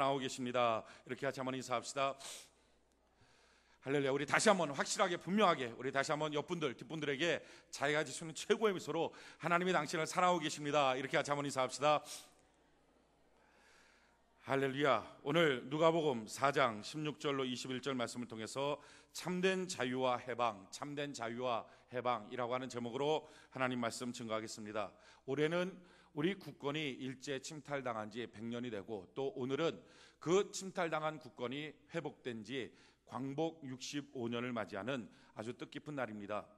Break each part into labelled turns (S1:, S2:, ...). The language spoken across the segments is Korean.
S1: 나오고 계십니다. 이렇게 같이 한번 인사합시다. 할렐루야. 우리 다시 한번 확실하게 분명하게 우리 다시 한번 옆분들 뒷분들에게 자기가 지수는 최고의 미소로 하나님이 당신을 사랑하고 계십니다. 이렇게 같이 한번 인사합시다. 할렐루야. 오늘 누가복음 4장 16절로 21절 말씀을 통해서 참된 자유와 해방, 참된 자유와 해방이라고 하는 제목으로 하나님 말씀 증거하겠습니다. 올해는 우리 국권이 일제 침탈당한 지 100년이 되고, 또 오늘은 그 침탈당한 국권이 회복된 지 광복 65년을 맞이하는 아주 뜻깊은 날입니다.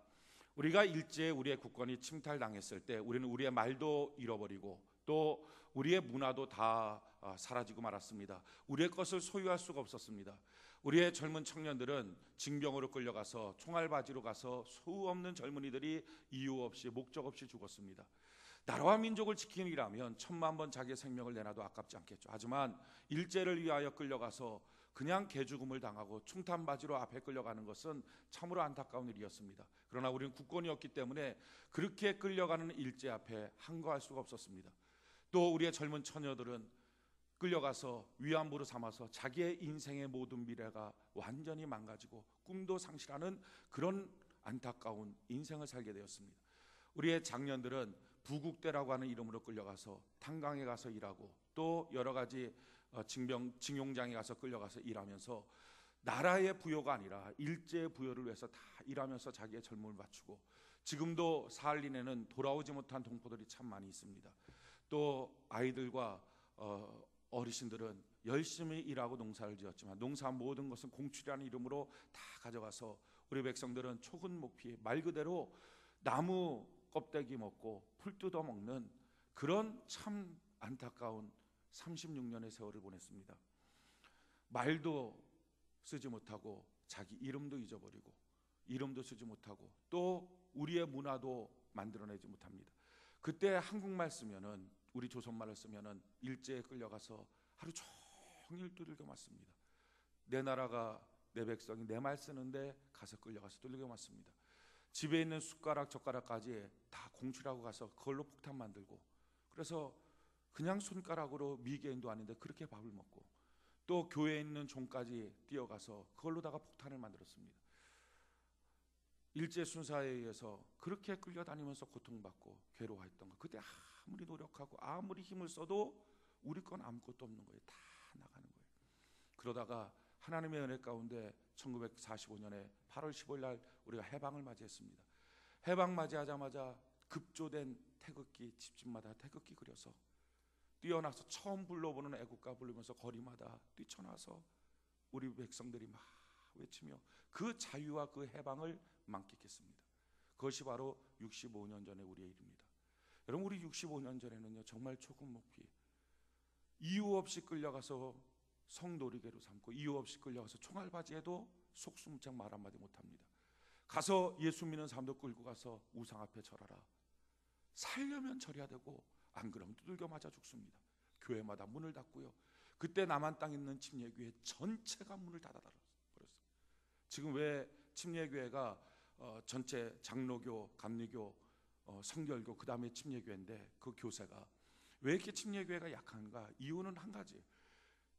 S1: 우리가 일제에 우리의 국권이 침탈당했을 때 우리는 우리의 말도 잃어버리고 또 우리의 문화도 다 사라지고 말았습니다. 우리의 것을 소유할 수가 없었습니다. 우리의 젊은 청년들은 징병으로 끌려가서 총알바지로 가서 소우 없는 젊은이들이 이유 없이 목적 없이 죽었습니다. 나라와 민족을 지키는 일이라면 1000만 번 자기의 생명을 내놔도 아깝지 않겠죠. 하지만 일제를 위하여 끌려가서 그냥 개죽음을 당하고 충탄바지로 앞에 끌려가는 것은 참으로 안타까운 일이었습니다. 그러나 우리는 국권이었기 때문에 그렇게 끌려가는 일제 앞에 항거할 수가 없었습니다. 또 우리의 젊은 처녀들은 끌려가서 위안부로 삼아서 자기의 인생의 모든 미래가 완전히 망가지고 꿈도 상실하는 그런 안타까운 인생을 살게 되었습니다. 우리의 장년들은 부국대라고 하는 이름으로 끌려가서 탄광에 가서 일하고 또 여러 가지 징용장에 가서 끌려가서 일하면서 나라의 부여가 아니라 일제의 부여를 위해서 다 일하면서 자기의 젊음을 바치고, 지금도 사할린에는 돌아오지 못한 동포들이 참 많이 있습니다. 또 아이들과 어르신들은 열심히 일하고 농사를 지었지만 농사 모든 것은 공출이라는 이름으로 다 가져가서 우리 백성들은 초근 목피, 말 그대로 나무 껍데기 먹고 풀 뜯어 먹는 그런 참 안타까운 36년의 세월을 보냈습니다. 말도 쓰지 못하고 자기 이름도 잊어버리고 이름도 쓰지 못하고 또 우리의 문화도 만들어내지 못합니다. 그때 한국말 쓰면은, 우리 조선말을 쓰면은 일제에 끌려가서 하루 종일 두들겨 맞습니다. 내 나라가, 내 백성이 내 말 쓰는데 가서 끌려가서 두들겨 맞습니다. 집에 있는 숟가락 젓가락까지 다 공출하고 가서 그걸로 폭탄 만들고, 그래서 그냥 손가락으로 미개인도 아닌데 그렇게 밥을 먹고, 또 교회에 있는 종까지 뛰어가서 그걸로다가 폭탄을 만들었습니다. 일제 순사에 의해서 그렇게 끌려다니면서 고통받고 괴로워했던 거, 그때 아무리 노력하고 아무리 힘을 써도 우리 건 아무것도 없는 거예요. 다 나가는 거예요. 그러다가 하나님의 은혜 가운데 1945년에 8월 15일 날 우리가 해방을 맞이했습니다. 해방 맞이하자마자 급조된 태극기, 집집마다 태극기 그려서 뛰어나서 처음 불러보는 애국가 부르면서 거리마다 뛰쳐나서 우리 백성들이 막 외치며 그 자유와 그 해방을 만끽했습니다. 그것이 바로 65년 전의 우리의 일입니다. 여러분, 우리 65년 전에는요, 정말 초금 높이 이유 없이 끌려가서 성놀이개로 삼고 이유 없이 끌려가서 총알바지에도 속수무책 말 한마디 못합니다. 가서 예수 믿는 사람도 끌고 가서 우상 앞에 절하라. 살려면 절해야 되고 안 그러면 두들겨 맞아 죽습니다. 교회마다 문을 닫고요. 그때 남한 땅에 있는 침례교회 전체가 문을 닫아버렸어요. 지금 왜 침례교회가 전체 장로교, 감리교, 성결교, 그 다음에 침례교회인데 그 교세가 왜 이렇게 침례교회가 약한가? 이유는 한 가지.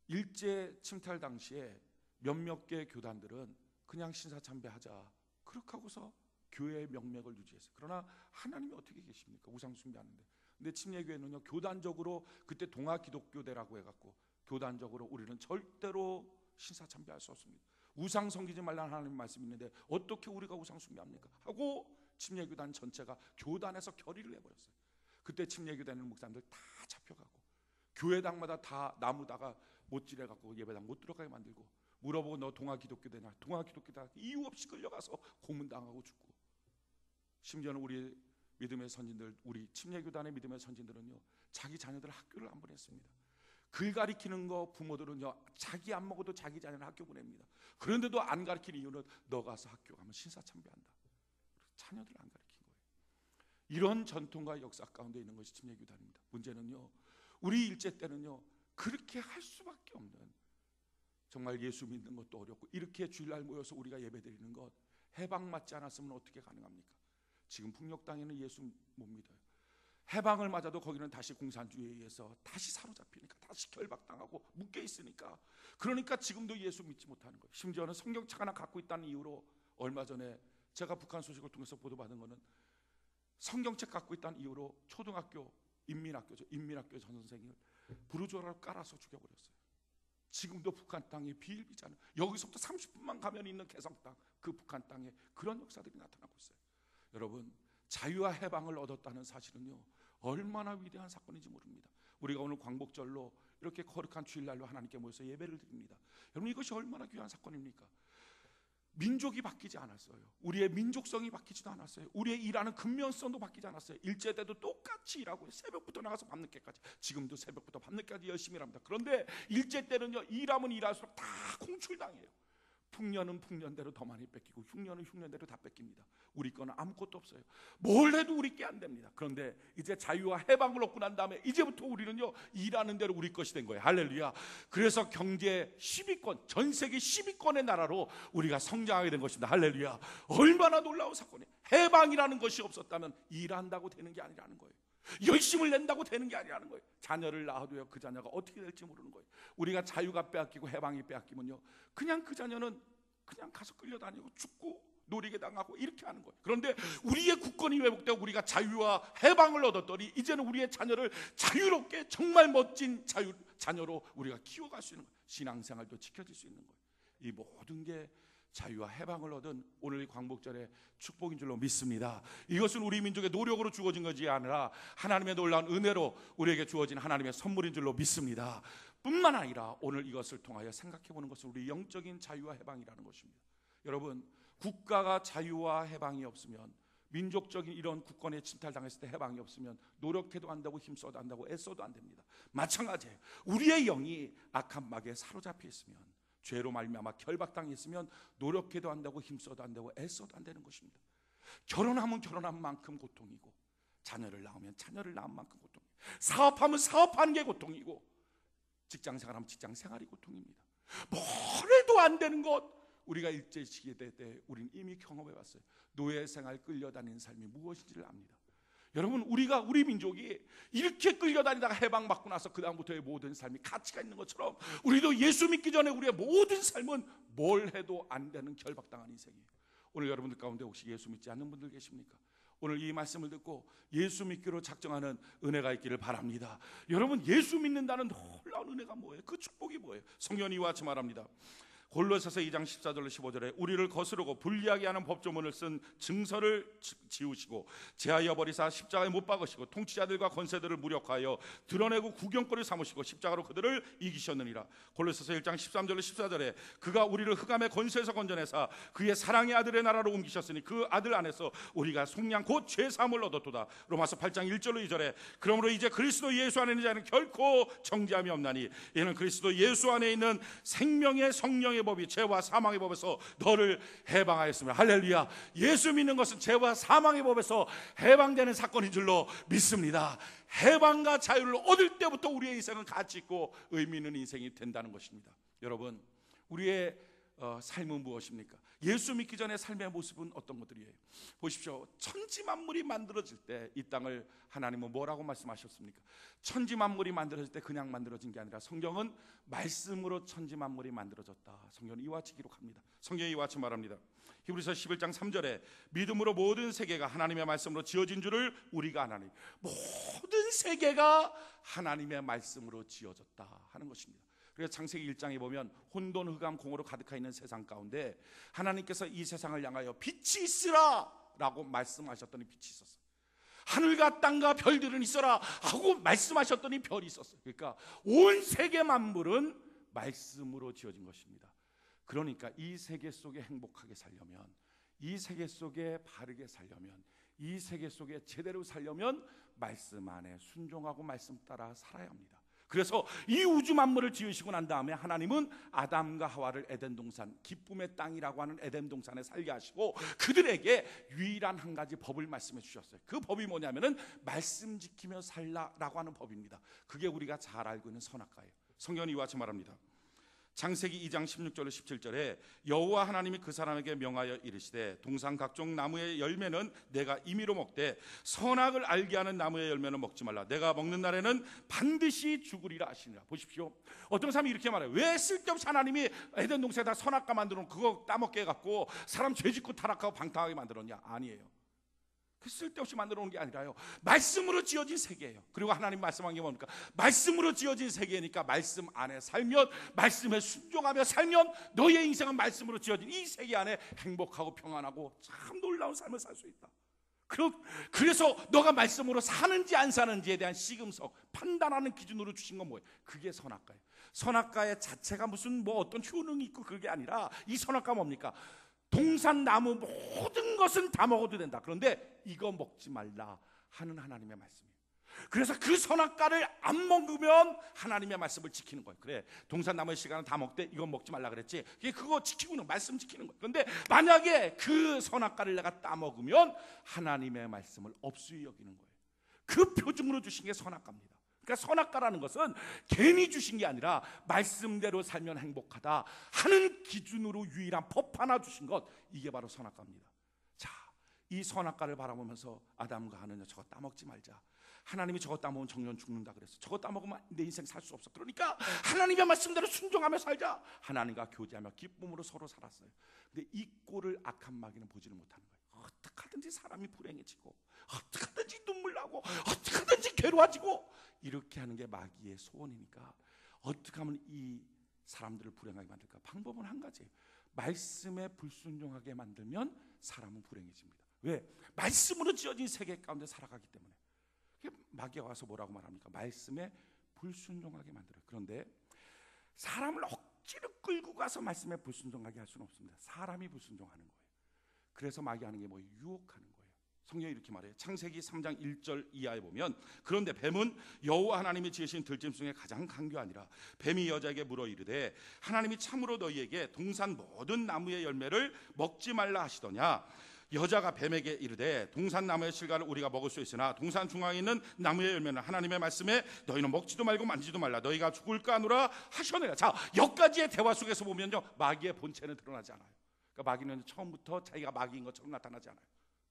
S1: 일제 침탈 당시에 몇몇 개 교단들은 그냥 신사참배하자 그렇게 하고서 교회의 명맥을 유지했어요. 그러나 하나님이 어떻게 계십니까? 우상 숭배하는데. 근데 침례교회는요, 교단적으로 그때 동아기독교대라고 해갖고 교단적으로 우리는 절대로 신사참배할 수 없습니다. 우상 섬기지 말라는 하나님 말씀이 있는데 어떻게 우리가 우상 숭배합니까? 하고 침례교단 전체가 교단에서 결의를 해버렸어요. 그때 침례교단의 목사님들 다 잡혀가고 교회당마다 다 나무다가 못질해갖고 예배당 못 들어가게 만들고, 물어보고 너 동아기독교대냐? 동아기독교다. 이유 없이 끌려가서 고문당하고 죽고, 심지어는 우리 믿음의 선진들, 우리 침례교단의 믿음의 선진들은요, 자기 자녀들 학교를 안 보냈습니다. 글 가리키는 거 부모들은요, 자기 안 먹어도 자기 자녀를 학교 보냅니다. 그런데도 안 가르치는 이유는 너 가서 학교 가면 신사참배한다. 자녀들 안 가르친 거예요. 이런 전통과 역사 가운데 있는 것이 침례교단입니다. 문제는요, 우리 일제 때는요 그렇게 할 수밖에 없는, 정말 예수 믿는 것도 어렵고 이렇게 주일날 모여서 우리가 예배드리는 것 해방 맞지 않았으면 어떻게 가능합니까? 지금 풍력 땅에는 예수 못 믿어요. 해방을 맞아도 거기는 다시 공산주의에 의해서 다시 사로잡히니까, 다시 결박당하고 묶여 있으니까, 그러니까 지금도 예수 믿지 못하는 거예요. 심지어는 성경책 하나 갖고 있다는 이유로, 얼마 전에 제가 북한 소식을 통해서 보도받은 거는 성경책 갖고 있다는 이유로 초등학교 인민학교 전 선생을 부르주아로 깔아서 죽여버렸어요. 지금도 북한 땅에 비일비재는, 여기서부터 30분만 가면 있는 개성 땅, 그 북한 땅에 그런 역사들이 나타나고 있어요. 여러분, 자유와 해방을 얻었다는 사실은요, 얼마나 위대한 사건인지 모릅니다. 우리가 오늘 광복절로 이렇게 거룩한 주일날로 하나님께 모여서 예배를 드립니다. 여러분, 이것이 얼마나 귀한 사건입니까? 민족이 바뀌지 않았어요. 우리의 민족성이 바뀌지도 않았어요. 우리의 일하는 근면성도 바뀌지 않았어요. 일제 때도 똑같이 일하고 새벽부터 나가서 밤늦게까지, 지금도 새벽부터 밤늦게까지 열심히 일합니다. 그런데 일제 때는요, 일하면 일할수록 다 공출당해요. 풍년은 풍년대로 더 많이 뺏기고 흉년은 흉년대로 다 뺏깁니다. 우리 거는 아무것도 없어요. 뭘 해도 우리 게 안 됩니다. 그런데 이제 자유와 해방을 얻고 난 다음에 이제부터 우리는요, 일하는 대로 우리 것이 된 거예요. 할렐루야. 그래서 경제 10위권, 전 세계 10위권의 나라로 우리가 성장하게 된 것입니다. 할렐루야. 얼마나 놀라운 사건이에요. 해방이라는 것이 없었다면 일한다고 되는 게 아니라는 거예요. 열심을 낸다고 되는 게 아니라는 거예요. 자녀를 낳아도요, 그 자녀가 어떻게 될지 모르는 거예요. 우리가 자유가 빼앗기고 해방이 빼앗기면요, 그냥 그 자녀는 그냥 가서 끌려다니고 죽고 노리게 당하고 이렇게 하는 거예요. 그런데 우리의 국권이 회복되고 우리가 자유와 해방을 얻었더니 이제는 우리의 자녀를 자유롭게, 정말 멋진 자녀로 우리가 키워갈 수 있는 거예요. 신앙생활도 지켜질 수 있는 거예요. 이 모든 게 자유와 해방을 얻은 오늘 이 광복절의 축복인 줄로 믿습니다. 이것은 우리 민족의 노력으로 주어진 것이 아니라 하나님의 놀라운 은혜로 우리에게 주어진 하나님의 선물인 줄로 믿습니다. 뿐만 아니라 오늘 이것을 통하여 생각해보는 것은 우리 영적인 자유와 해방이라는 것입니다. 여러분, 국가가 자유와 해방이 없으면, 민족적인 이런 국권에 침탈당했을 때 해방이 없으면 노력해도 안 되고 힘써도 안 되고 애써도 안 됩니다. 마찬가지예요. 우리의 영이 악한 마귀에 사로잡혀 있으면, 죄로 말미암아 결박당했으면 노력해도 안 되고 힘써도 안 되고 애써도 안 되는 것입니다. 결혼하면 결혼한 만큼 고통이고, 자녀를 낳으면 자녀를 낳은 만큼 고통이고, 사업하면 사업하는 게 고통이고, 직장생활하면 직장생활이 고통입니다. 뭘 해도 안 되는 것, 우리가 일제시대 때 우리는 이미 경험해봤어요. 노예생활 끌려다니는 삶이 무엇인지를 압니다. 여러분, 우리 민족이 이렇게 끌려다니다가 해방받고 나서 그 다음부터의 모든 삶이 가치가 있는 것처럼, 우리도 예수 믿기 전에 우리의 모든 삶은 뭘 해도 안 되는 결박당한 인생이에요. 오늘 여러분들 가운데 혹시 예수 믿지 않는 분들 계십니까? 오늘 이 말씀을 듣고 예수 믿기로 작정하는 은혜가 있기를 바랍니다. 여러분, 예수 믿는다는 놀라운 은혜가 뭐예요? 그 축복이 뭐예요? 성경이 이와 같이 말합니다. 골로새서 2장 14절로 15절에 우리를 거스르고 불리하게 하는 법조문을 쓴 증서를 지우시고 제하여 버리사 십자가에 못 박으시고 통치자들과 권세들을 무력하여 드러내고 구경거리 삼으시고 십자가로 그들을 이기셨느니라. 골로새서 1장 13절로 14절에 그가 우리를 흑암의 권세에서 건져내사 그의 사랑의 아들의 나라로 옮기셨으니 그 아들 안에서 우리가 속량 곧 죄사함을 얻었도다. 로마서 8장 1절로 2절에 그러므로 이제 그리스도 예수 안에 있는 자는 결코 정죄함이 없나니 이는 그리스도 예수 안에 있는 생명의 성령의 법이 죄와 사망의 법에서 너를 해방하였습니다. 할렐루야. 예수 믿는 것은 죄와 사망의 법에서 해방되는 사건인 줄로 믿습니다. 해방과 자유를 얻을 때부터 우리의 인생은 가치 있고 의미 있는 인생이 된다는 것입니다. 여러분, 우리의 삶은 무엇입니까? 예수 믿기 전에 삶의 모습은 어떤 것들이에요? 보십시오. 천지 만물이 만들어질 때 이 땅을 하나님은 뭐라고 말씀하셨습니까? 천지 만물이 만들어질 때 그냥 만들어진 게 아니라 성경은 말씀으로 천지 만물이 만들어졌다. 성경은 이와 같이 기록합니다. 성경이 이와 같이 말합니다. 히브리서 11장 3절에 믿음으로 모든 세계가 하나님의 말씀으로 지어진 줄을 우리가 아나니, 모든 세계가 하나님의 말씀으로 지어졌다 하는 것입니다. 그래서 창세기 1장에 보면 혼돈 흑암 공허로 가득하 있는 세상 가운데 하나님께서 이 세상을 향하여 빛이 있으라 라고 말씀하셨더니 빛이 있었어요. 하늘과 땅과 별들은 있어라 하고 말씀하셨더니 별이 있었어요. 그러니까 온 세계 만물은 말씀으로 지어진 것입니다. 그러니까 이 세계 속에 행복하게 살려면, 이 세계 속에 바르게 살려면, 이 세계 속에 제대로 살려면 말씀 안에 순종하고 말씀 따라 살아야 합니다. 그래서 이 우주 만물을 지으시고 난 다음에 하나님은 아담과 하와를 에덴 동산, 기쁨의 땅이라고 하는 에덴 동산에 살게 하시고 그들에게 유일한 한 가지 법을 말씀해 주셨어요. 그 법이 뭐냐면은 말씀 지키며 살라라고 하는 법입니다. 그게 우리가 잘 알고 있는 선악과예요. 성경이 이와 같이 말합니다. 창세기 2장 16절로 17절에 여호와 하나님이 그 사람에게 명하여 이르시되 동산 각종 나무의 열매는 내가 임의로 먹되 선악을 알게 하는 나무의 열매는 먹지 말라. 내가 먹는 날에는 반드시 죽으리라 하시니라. 보십시오. 어떤 사람이 이렇게 말해요. 왜 쓸데없이 하나님이 에덴 동산에다 선악과 만들어 놓고 그거 따먹게 해갖고 사람 죄짓고 타락하고 방탕하게 만들었냐? 아니에요. 그 쓸데없이 만들어 놓은 게 아니라요, 말씀으로 지어진 세계예요. 그리고 하나님 말씀한 게 뭡니까? 말씀으로 지어진 세계니까 말씀 안에 살면, 말씀에 순종하며 살면 너의 인생은 말씀으로 지어진 이 세계 안에 행복하고 평안하고 참 놀라운 삶을 살 수 있다. 그래서 너가 말씀으로 사는지 안 사는지에 대한 시금석, 판단하는 기준으로 주신 건 뭐예요? 그게 선악과예요. 선악과의 자체가 무슨 뭐 어떤 효능이 있고 그게 아니라, 이 선악과 뭡니까? 동산 나무 모든 것은 다 먹어도 된다. 그런데 이거 먹지 말라 하는 하나님의 말씀이에요. 그래서 그 선악과를 안 먹으면 하나님의 말씀을 지키는 거예요. 그래, 동산 나무의 시간은 다 먹되 이건 먹지 말라 그랬지. 그거 지키고는 말씀 지키는 거예요. 그런데 만약에 그 선악과를 내가 따먹으면 하나님의 말씀을 업수히 여기는 거예요. 그 표징으로 주신 게 선악과입니다. 그러니까 선악과라는 것은 괜히 주신 게 아니라 말씀대로 살면 행복하다 하는 기준으로 유일한 법 하나 주신 것, 이게 바로 선악과입니다. 자, 이 선악과를 바라보면서 아담과 하느냐, 저거 따먹지 말자. 하나님이 저거 따먹으면 정년 죽는다 그랬어. 저거 따먹으면 내 인생 살 수 없어. 그러니까 하나님의 말씀대로 순종하며 살자. 하나님과 교제하며 기쁨으로 서로 살았어요. 근데 이 꼴을 악한 마귀는 보지를 못하는 거예요. 어떻게 하든지 사람이 불행해지고, 어떻게 하든지 눈물 나고, 어떻게 하든지 괴로워지고, 이렇게 하는 게 마귀의 소원이니까 어떻게 하면 이 사람들을 불행하게 만들까? 방법은 한 가지예요. 말씀에 불순종하게 만들면 사람은 불행해집니다. 왜? 말씀으로 지어진 세계 가운데 살아가기 때문에. 마귀가 와서 뭐라고 말합니까? 말씀에 불순종하게 만들어요. 그런데 사람을 억지로 끌고 가서 말씀에 불순종하게 할 수는 없습니다. 사람이 불순종하는 거예요. 그래서 마귀 하는 게 뭐예요? 유혹하는 거예요. 성경이 이렇게 말해요. 창세기 3장 1절 이하에 보면, 그런데 뱀은 여호와 하나님이 지으신 들짐 중에 가장 강교하니라. 뱀이 여자에게 물어 이르되 하나님이 참으로 너희에게 동산 모든 나무의 열매를 먹지 말라 하시더냐? 여자가 뱀에게 이르되 동산 나무의 실과를 우리가 먹을 수 있으나 동산 중앙에 있는 나무의 열매는 하나님의 말씀에 너희는 먹지도 말고 만지지도 말라. 너희가 죽을까 하노라 하시오니라. 자, 여기까지의 대화 속에서 보면요, 마귀의 본체는 드러나지 않아요. 그러니까 마귀는 처음부터 자기가 마귀인 것처럼 나타나지 않아요.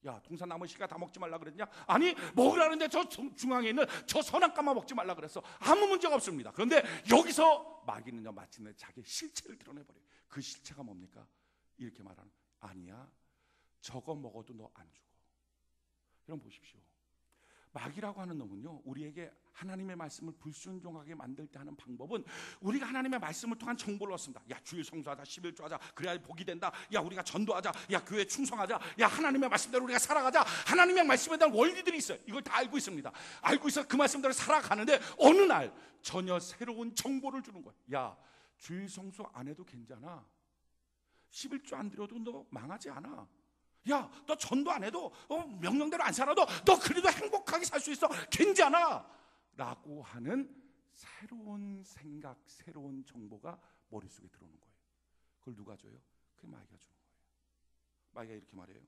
S1: 야, 동산 나무 씨가 다 먹지 말라 그랬냐? 아니, 먹으라는데 저 중앙에 있는 저 선악과만 먹지 말라 그랬어. 아무 문제가 없습니다. 그런데 여기서 마귀는요, 마침내 자기의 실체를 드러내버려요. 그 실체가 뭡니까? 이렇게 말하는, 아니야, 저거 먹어도 너 안 죽어. 여러분 보십시오. 마귀라고 하는 놈은요, 우리에게 하나님의 말씀을 불순종하게 만들 때 하는 방법은, 우리가 하나님의 말씀을 통한 정보를 얻습니다. 야, 주일 성수하자, 11조 하자, 그래야 복이 된다. 야, 우리가 전도하자. 야, 교회 충성하자. 야, 하나님의 말씀대로 우리가 살아가자. 하나님의 말씀에 대한 원리들이 있어요. 이걸 다 알고 있습니다. 알고 있어 그 말씀대로 살아가는데 어느 날 전혀 새로운 정보를 주는 거예요. 야, 주일 성수 안 해도 괜찮아. 11조 안 드려도 너 망하지 않아. 야, 너 전도 안 해도 명령대로 안 살아도 너 그래도 행복하게 살 수 있어. 괜찮아 라고 하는 새로운 생각, 새로운 정보가 머릿속에 들어오는 거예요. 그걸 누가 줘요? 그게 마귀가 주는 거예요. 마귀가 이렇게 말해요.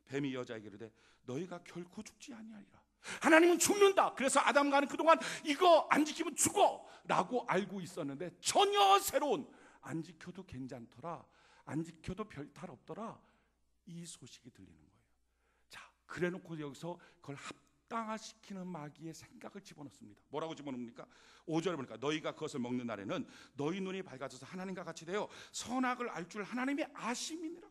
S1: 뱀이 여자에게 이르되 너희가 결코 죽지 아니하리라. 하나님은 죽는다. 그래서 아담과는 그동안 이거 안 지키면 죽어 라고 알고 있었는데, 전혀 새로운, 안 지켜도 괜찮더라, 안 지켜도 별 탈 없더라, 이 소식이 들리는 거예요. 자, 그래놓고 여기서 그걸 합당화시키는 마귀의 생각을 집어넣습니다. 뭐라고 집어넣습니까? 5절에 보니까 너희가 그것을 먹는 날에는 너희 눈이 밝아져서 하나님과 같이 되어 선악을 알 줄 하나님이 아심이니라.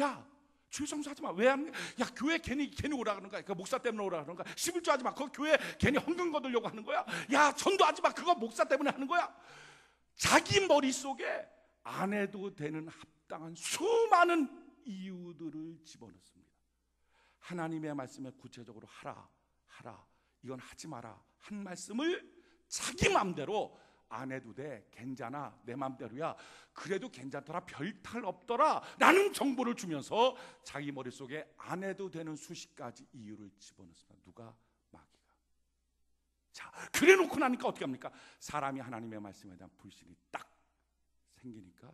S1: 야, 주일 성수하지 마. 왜 하는 거야? 야, 교회 괜히 오라 그러는 거야. 그 목사 때문에 오라 그러는 거야. 11조 하지 마. 그거 교회 괜히 헌금 거두려고 하는 거야. 야, 전도하지 마. 그거 목사 때문에 하는 거야. 자기 머릿속에 안 해도 되는 합당한 수많은 이유들을 집어넣습니다. 하나님의 말씀에 구체적으로 하라, 이건 하지 마라 한 말씀을 자기 마음대로 안 해도 돼, 괜찮아, 내 마음대로야, 그래도 괜찮더라, 별 탈 없더라 라는 정보를 주면서 자기 머릿속에 안 해도 되는 수십 가지 이유를 집어넣습니다. 누가? 마귀가. 자, 그래 놓고 나니까 어떻게 합니까? 사람이 하나님의 말씀에 대한 불신이 딱 생기니까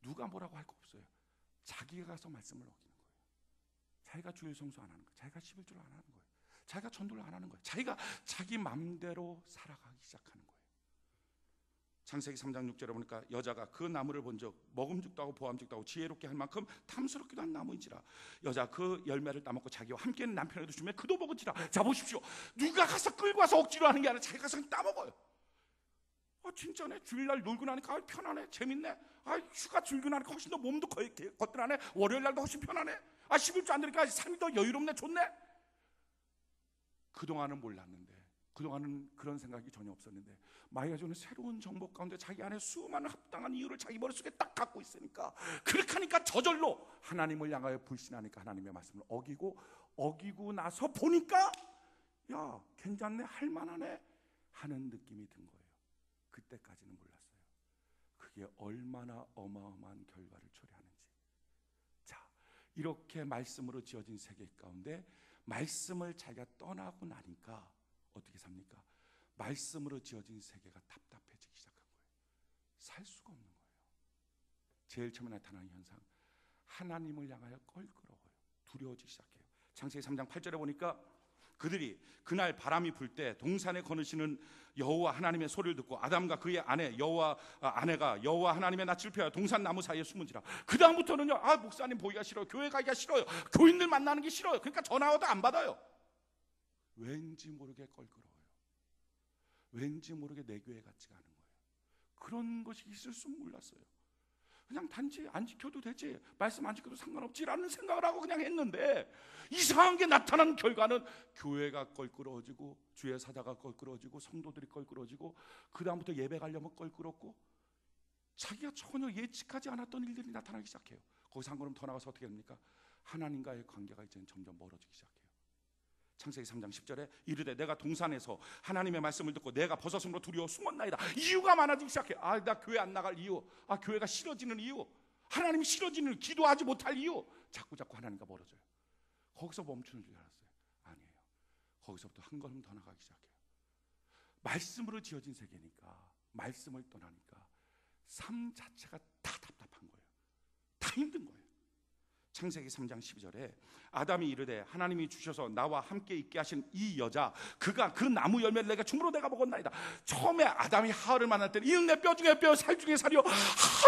S1: 누가 뭐라고 할 거 없어요. 자기가 가서 말씀을 어기는 거예요. 자기가 주일 성수 안 하는 거예요. 자기가 11조를 안 하는 거예요. 자기가 전도를 안 하는 거예요. 자기가 자기 마음대로 살아가기 시작하는 거예요. 창세기 3장 6절에 보니까 여자가 그 나무를 본 적 먹음직도 하고 보암직도 하고 지혜롭게 할 만큼 탐스럽기도 한 나무인지라. 여자 그 열매를 따먹고 자기와 함께 있는 남편에도 주며 그도 먹은지라. 자 보십시오. 누가 가서 끌고 와서 억지로 하는 게 아니라 자기가 가서 따먹어요. 진짜네. 주일날 놀고 나니까 편하네. 재밌네. 휴가 즐기고 나니까 훨씬 더 몸도 거뜬하네. 월요일날도 훨씬 편하네. 11주 안 되니까 삶이 더 여유롭네. 좋네. 그동안은 몰랐는데, 그동안은 그런 생각이 전혀 없었는데, 마이아조는 새로운 정보 가운데 자기 안에 수많은 합당한 이유를 자기 머릿속에 딱 갖고 있으니까, 그렇게 하니까 저절로 하나님을 향하여 불신하니까 하나님의 말씀을 어기고 나서 보니까 야 괜찮네, 할만하네 하는 느낌이 든 거예요. 그때까지는 몰랐어요. 그게 얼마나 어마어마한 결과를 초래하는지. 자, 이렇게 말씀으로 지어진 세계 가운데 말씀을 자기가 떠나고 나니까 어떻게 삽니까? 말씀으로 지어진 세계가 답답해지기 시작한 거예요. 살 수가 없는 거예요. 제일 처음에 나타나는 현상, 하나님을 향하여 껄끄러워요. 두려워지기 시작해요. 창세기 3장 8절에 보니까 그들이 그날 바람이 불 때 동산에 거느시는 여호와 하나님의 소리를 듣고 아담과 그의 아내가 여호와 하나님의 낯을 피하여 동산 나무 사이에 숨은지라. 그 다음부터는요, 목사님 보기가 싫어요. 교회 가기가 싫어요. 교인들 만나는 게 싫어요. 그러니까 전화 와도 안 받아요. 왠지 모르게 껄끄러워요. 왠지 모르게 내 교회 같지가 않은 거예요. 그런 것이 있을 줄 몰랐어요. 그냥 단지 안 지켜도 되지, 말씀 안 지켜도 상관없지라는 생각을 하고 그냥 했는데, 이상한 게 나타난 결과는 교회가 껄끄러워지고 주의 사자가 껄끄러워지고 성도들이 껄끄러워지고, 그 다음부터 예배 가려면 껄끄럽고, 자기가 전혀 예측하지 않았던 일들이 나타나기 시작해요. 거기서 한 걸음 더 나가서 어떻게 됩니까? 하나님과의 관계가 이제 점점 멀어지기 시작해요. 창세기 3장 10절에 이르되 내가 동산에서 하나님의 말씀을 듣고 내가 벗어짐으로 두려워 숨었나이다. 이유가 많아지기 시작해. 나 교회 안 나갈 이유, 교회가 싫어지는 이유, 하나님이 싫어지는, 기도하지 못할 이유, 자꾸 하나님과 멀어져요. 거기서 멈추는 줄 알았어요. 아니에요. 거기서부터 한 걸음 더 나가기 시작해요. 말씀으로 지어진 세계니까, 말씀을 떠나니까 삶 자체가 다 답답한 거예요. 다 힘든 거예요. 창세기 3장 12절에 아담이 이르되 하나님이 주셔서 나와 함께 있게 하신 이 여자, 그가 그 나무 열매를 내가 주므로 내가 먹었나이다. 처음에 아담이 하와를 만날 때는 이는 내 뼈 중에 뼈, 살 중에 살이요,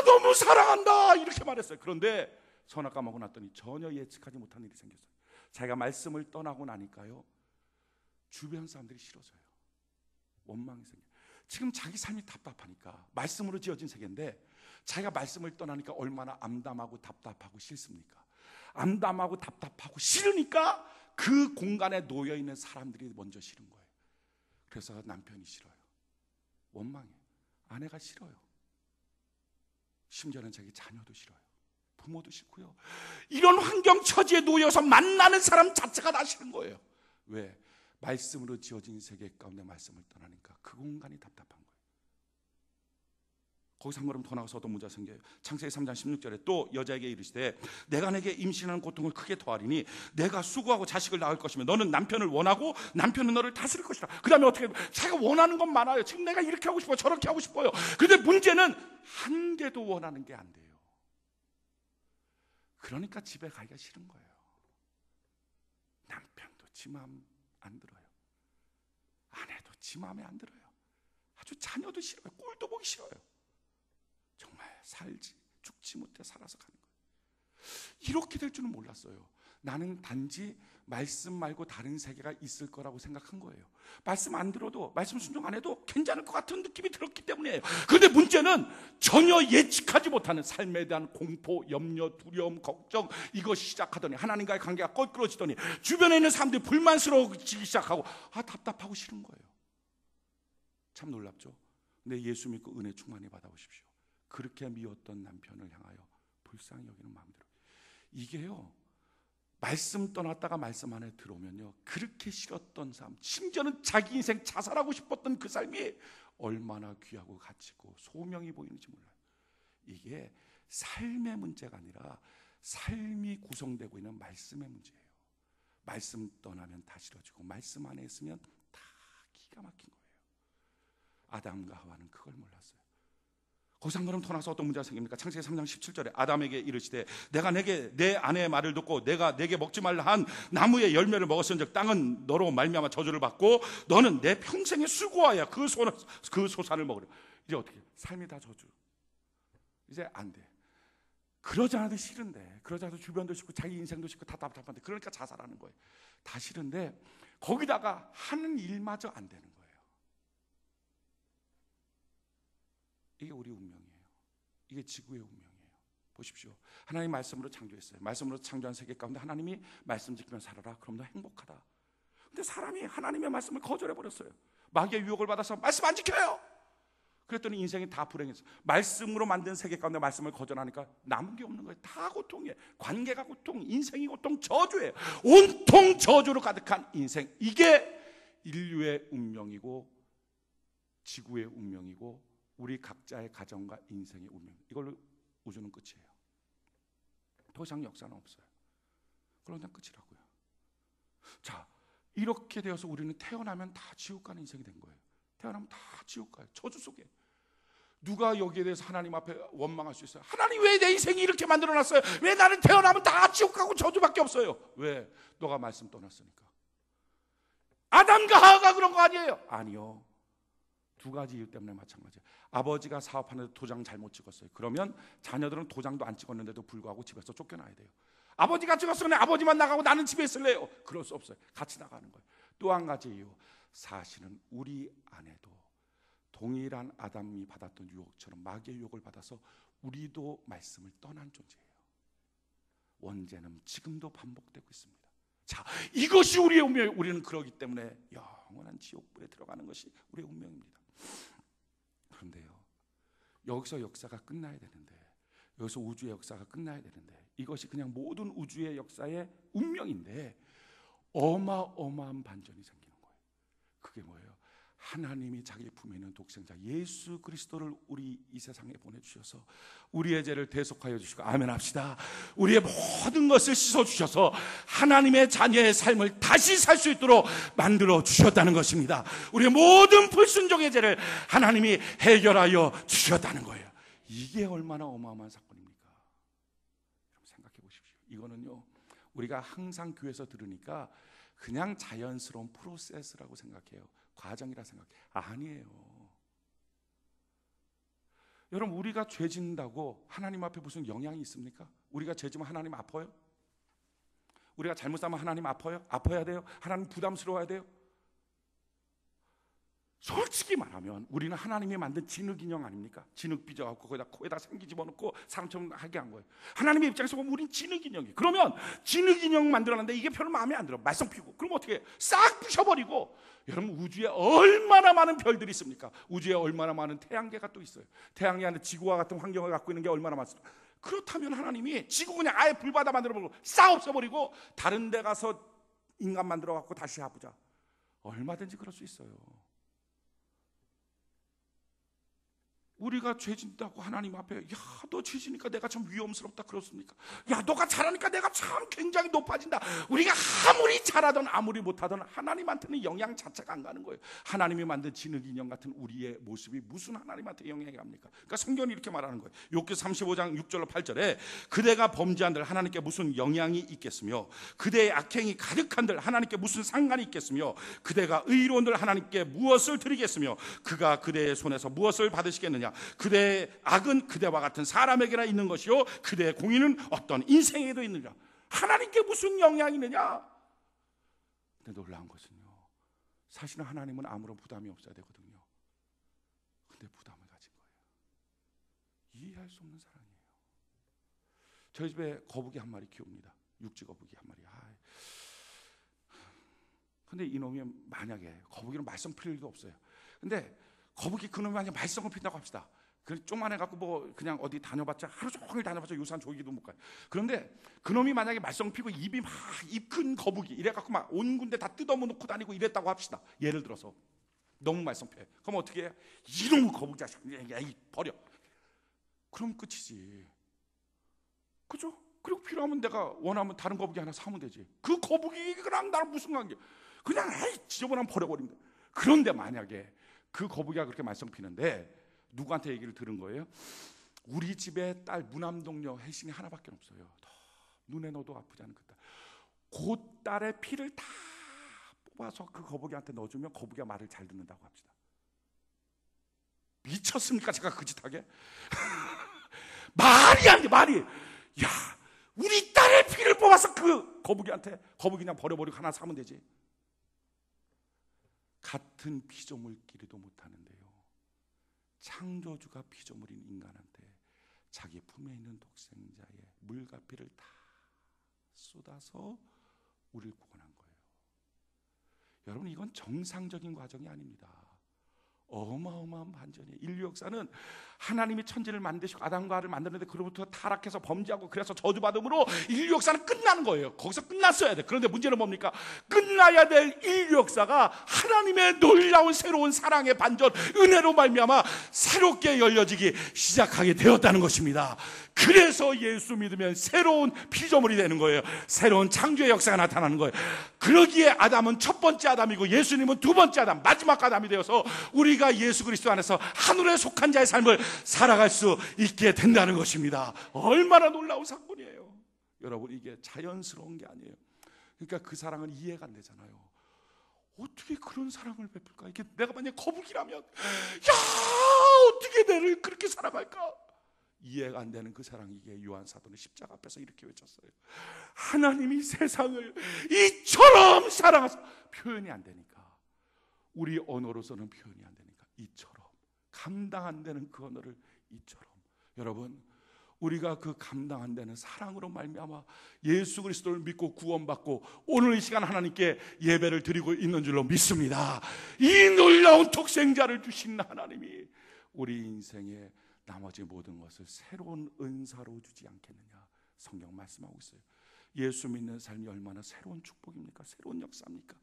S1: 너무 사랑한다 이렇게 말했어요. 그런데 선악과 먹고 났더니 전혀 예측하지 못한 일이 생겼어요. 자기가 말씀을 떠나고 나니까요, 주변 사람들이 싫어져요. 원망이 생겨요. 지금 자기 삶이 답답하니까, 말씀으로 지어진 세계인데 자기가 말씀을 떠나니까 얼마나 암담하고 답답하고 싫습니까? 암담하고 답답하고 싫으니까 그 공간에 놓여있는 사람들이 먼저 싫은 거예요. 그래서 남편이 싫어요. 원망해요. 아내가 싫어요. 심지어는 자기 자녀도 싫어요. 부모도 싫고요. 이런 환경 처지에 놓여서 만나는 사람 자체가 다 싫은 거예요. 왜? 말씀으로 지어진 세계 가운데 말씀을 떠나니까 그 공간이 답답한 거예요. 거기서 한 걸음 더 나가서 어떤 문제가 생겨요. 창세기 3장 16절에 또 여자에게 이르시되 내가 내게 임신하는 고통을 크게 더하리니 내가 수고하고 자식을 낳을 것이며 너는 남편을 원하고 남편은 너를 다스릴 것이라. 그 다음에 어떻게 해요? 자기가 원하는 건 많아요. 지금 내가 이렇게 하고 싶어요, 저렇게 하고 싶어요. 그런데 문제는 한 개도 원하는 게 안 돼요. 그러니까 집에 가기가 싫은 거예요. 남편도 지 마음 안 들어요. 아내도 지 마음에 안 들어요. 아주 자녀도 싫어요. 꼴도 보기 싫어요. 정말 죽지 못해 살아서 가는 거예요. 이렇게 될 줄은 몰랐어요. 나는 단지 말씀 말고 다른 세계가 있을 거라고 생각한 거예요. 말씀 안 들어도, 말씀 순종 안 해도 괜찮을 것 같은 느낌이 들었기 때문이에요. 그런데 문제는 전혀 예측하지 못하는 삶에 대한 공포, 염려, 두려움, 걱정, 이것이 시작하더니 하나님과의 관계가 껄끄러지더니 주변에 있는 사람들이 불만스러워지기 시작하고 답답하고 싫은 거예요. 참 놀랍죠? 근데 예수 믿고 은혜 충만히 받아보십시오. 그렇게 미웠던 남편을 향하여 불쌍히 여기는 마음대로. 이게요, 말씀 떠났다가 말씀 안에 들어오면요, 그렇게 싫었던 삶, 심지어는 자기 인생 자살하고 싶었던 그 삶이 얼마나 귀하고 가치고 소명이 보이는지 몰라요. 이게 삶의 문제가 아니라 삶이 구성되고 있는 말씀의 문제예요. 말씀 떠나면 다 싫어지고 말씀 안에 있으면 다 기가 막힌 거예요. 아담과 하와는 그걸 몰랐어요. 거기서 한 걸음 더 나서 어떤 문제가 생깁니까? 창세기 3장 17절에 아담에게 이르시되 내가 내 아내의 말을 듣고 내가 내게 먹지 말라 한 나무의 열매를 먹었은즉 땅은 너로 말미암아 저주를 받고 너는 내 평생에 수고하여 그 소산을 먹으려.
S2: 이제 어떻게 해? 삶이 다 저주. 이제 안 돼. 그러지 않아도 싫은데, 그러지 않아도 주변도 싫고 자기 인생도 싫고 다 답답한데, 그러니까 자살하는 거예요. 다 싫은데 거기다가 하는 일마저 안 되는 거예요. 이게 우리 운명이에요. 이게 지구의 운명이에요. 보십시오. 하나님 말씀으로 창조했어요. 말씀으로 창조한 세계 가운데 하나님이 말씀 지키면 살아라. 그럼 너 행복하다. 근데 사람이 하나님의 말씀을 거절해버렸어요. 마귀의 유혹을 받아서 말씀 안 지켜요. 그랬더니 인생이 다 불행했어요. 말씀으로 만든 세계 가운데 말씀을 거절하니까 남은 게 없는 거예요. 다 고통이에요. 관계가 고통, 인생이 고통, 저주예요. 온통 저주로 가득한 인생. 이게 인류의 운명이고 지구의 운명이고 우리 각자의 가정과 인생의 운명. 이걸로 우주는 끝이에요. 더 이상 역사는 없어요. 그럼 그냥 끝이라고요. 자, 이렇게 되어서 우리는 태어나면 다 지옥 가는 인생이 된 거예요. 태어나면 다 지옥 가요. 저주 속에. 누가 여기에 대해서 하나님 앞에 원망할 수 있어요? 하나님 왜 내 인생이 이렇게 만들어놨어요? 왜 나는 태어나면 다 지옥 가고 저주밖에 없어요? 왜? 너가 말씀 떠났으니까. 아담과 하와가 그런 거 아니에요? 아니요. 두 가지 이유 때문에 마찬가지예요. 아버지가 사업하는데 도장 잘못 찍었어요. 그러면 자녀들은 도장도 안 찍었는데도 불구하고 집에서 쫓겨나야 돼요. 아버지가 찍었으면 아버지만 나가고 나는 집에 있을래요? 그럴 수 없어요. 같이 나가는 거예요. 또 한 가지 이유, 사실은 우리 안에도 동일한 아담이 받았던 유혹처럼 마귀의 유혹을 받아서 우리도 말씀을 떠난 존재예요. 원죄는 지금도 반복되고 있습니다. 자, 이것이 우리의 운명이에요. 우리는 그러기 때문에 영원한 지옥불에 들어가는 것이 우리의 운명입니다. 그런데요, 여기서 역사가 끝나야 되는데, 여기서 우주의 역사가 끝나야 되는데, 이것이 그냥 모든 우주의 역사의 운명인데 어마어마한 반전이 생기는 거예요. 그게 뭐예요? 하나님이 자기 품에 있는 독생자 예수 그리스도를 우리 이 세상에 보내주셔서 우리의 죄를 대속하여 주시고, 아멘 합시다. 우리의 모든 것을 씻어주셔서 하나님의 자녀의 삶을 다시 살 수 있도록 만들어 주셨다는 것입니다. 우리의 모든 불순종의 죄를 하나님이 해결하여 주셨다는 거예요. 이게 얼마나 어마어마한 사건입니까? 여러분 생각해 보십시오. 이거는요, 우리가 항상 교회에서 들으니까 그냥 자연스러운 프로세스라고 생각해요. 과정이라 생각해요. 아니에요. 여러분, 우리가 죄 짓는다고 하나님 앞에 무슨 영향이 있습니까? 우리가 죄 지면 하나님 아파요? 우리가 잘못 살면 하나님 아파요? 아파야 돼요? 하나님 부담스러워야 돼요? 솔직히 말하면 우리는 하나님이 만든 진흙 인형 아닙니까? 진흙 빚어갖고 거기다 코에다 생기 집어넣고 사람처럼 하게 한 거예요. 하나님의 입장에서 보면 우린 진흙 인형이에요. 그러면 진흙 인형 만들어놨는데 이게 별로 마음에 안 들어. 말썽 피우고. 그럼 어떻게 해? 싹 부셔버리고. 여러분, 우주에 얼마나 많은 별들이 있습니까? 우주에 얼마나 많은 태양계가 또 있어요. 태양계 안에 지구와 같은 환경을 갖고 있는 게 얼마나 많습니까? 그렇다면 하나님이 지구 그냥 아예 불바다 만들어버리고 싹 없애버리고 다른 데 가서 인간 만들어갖고 다시 해보자. 얼마든지 그럴 수 있어요. 우리가 죄 짓다고 하나님 앞에, 야, 너 죄 지니까 내가 참 위험스럽다 그렇습니까? 야, 너가 잘하니까 내가 참 굉장히 높아진다. 우리가 아무리 잘하든 아무리 못하든 하나님한테는 영향 자체가 안 가는 거예요. 하나님이 만든 진흙 인형 같은 우리의 모습이 무슨 하나님한테 영향이 갑니까? 그러니까 성경이 이렇게 말하는 거예요. 욥기 35장 6절로 8절에 그대가 범죄한들 하나님께 무슨 영향이 있겠으며, 그대의 악행이 가득한들 하나님께 무슨 상관이 있겠으며, 그대가 의로운들 하나님께 무엇을 드리겠으며, 그가 그대의 손에서 무엇을 받으시겠느냐? 그대의 악은 그대와 같은 사람에게나 있는 것이요, 그대의 공의는 어떤 인생에도 있느냐? 하나님께 무슨 영향이 있느냐? 근데 놀라운 것은요, 사실은 하나님은 아무런 부담이 없어야 되거든요. 근데 부담을 가진 거예요. 이해할 수 없는 사랑이에요. 저희 집에 거북이 한 마리 키웁니다. 육지 거북이 한 마리. 근데 이놈이 만약에, 거북이는 말썽 필 일도 없어요. 근데 거북이 그놈이 만약에 말썽을 핀다고 합시다. 그 좀만 해갖고 뭐 그냥 어디 다녀봤자, 하루 종일 다녀봤자 유산 조기도 못 가요. 그런데 그놈이 만약에 말썽 피고 입이 막 입 큰 거북이 이래갖고 막 온 군데 다 뜯어놓고 다니고 이랬다고 합시다. 예를 들어서 너무 말썽 피해. 그럼 어떻게 해? 이놈의 거북이 자식, 야, 버려. 그럼 끝이지. 그죠? 그리고 필요하면 내가 원하면 다른 거북이 하나 사면 되지. 그 거북이랑 나랑 무슨 관계? 그냥 지저분하면 버려버립니다. 그런데 만약에 그 거북이가 그렇게 말썽 피는데 누구한테 얘기를 들은 거예요? 우리 집에 딸 무남동녀 혜신이 하나밖에 없어요. 눈에 넣어도 아프지 않은 그 딸. 그 딸의 피를 다 뽑아서 그 거북이한테 넣어주면 거북이가 말을 잘 듣는다고 합시다. 미쳤습니까? 제가 그 짓 하게? 말이 안 돼, 말이. 야, 우리 딸의 피를 뽑아서 그 거북이한테, 거북이 그냥 버려버리고 하나 사면 되지. 같은 피조물끼리도 못하는데요, 창조주가 피조물인 인간한테 자기 품에 있는 독생자의 물과 피를 다 쏟아서 우리를 구원한 거예요. 여러분, 이건 정상적인 과정이 아닙니다. 어마어마한 반전이에요. 인류 역사는 하나님이 천지를 만드시고 아담과 하와를 만드는데 그로부터 타락해서 범죄하고 그래서 저주받음으로 인류 역사는 끝나는 거예요. 거기서 끝났어야 돼. 그런데 문제는 뭡니까? 끝나야 될 인류 역사가 하나님의 놀라운 새로운 사랑의 반전, 은혜로 말미암아 새롭게 열려지기 시작하게 되었다는 것입니다. 그래서 예수 믿으면 새로운 피조물이 되는 거예요. 새로운 창조의 역사가 나타나는 거예요. 그러기에 아담은 첫 번째 아담이고 예수님은 두 번째 아담, 마지막 아담이 되어서 우리가 예수 그리스도 안에서 하늘에 속한 자의 삶을 살아갈 수 있게 된다는 것입니다. 얼마나 놀라운 사건이에요. 여러분, 이게 자연스러운 게 아니에요. 그러니까 그 사랑은 이해가 안 되잖아요. 어떻게 그런 사랑을 베풀까? 이게 내가 만약 거북이라면, 야, 어떻게 나를 그렇게 사랑할까? 이해가 안 되는 그 사랑이, 이게 요한 사도는 십자가 앞에서 이렇게 외쳤어요. 하나님이 세상을 이처럼 사랑하사, 표현이 안 되니까, 우리 언어로서는 표현이 안 되니까 이처럼, 감당 안 되는 그 언어를 이처럼. 여러분, 우리가 그 감당 안 되는 사랑으로 말미암아 예수 그리스도를 믿고 구원받고 오늘 이 시간 하나님께 예배를 드리고 있는 줄로 믿습니다. 이 놀라운 독생자를 주신 하나님이 우리 인생에 나머지 모든 것을 새로운 은사로 주지 않겠느냐, 성경 말씀하고 있어요. 예수 믿는 삶이 얼마나 새로운 축복입니까? 새로운 역사입니까?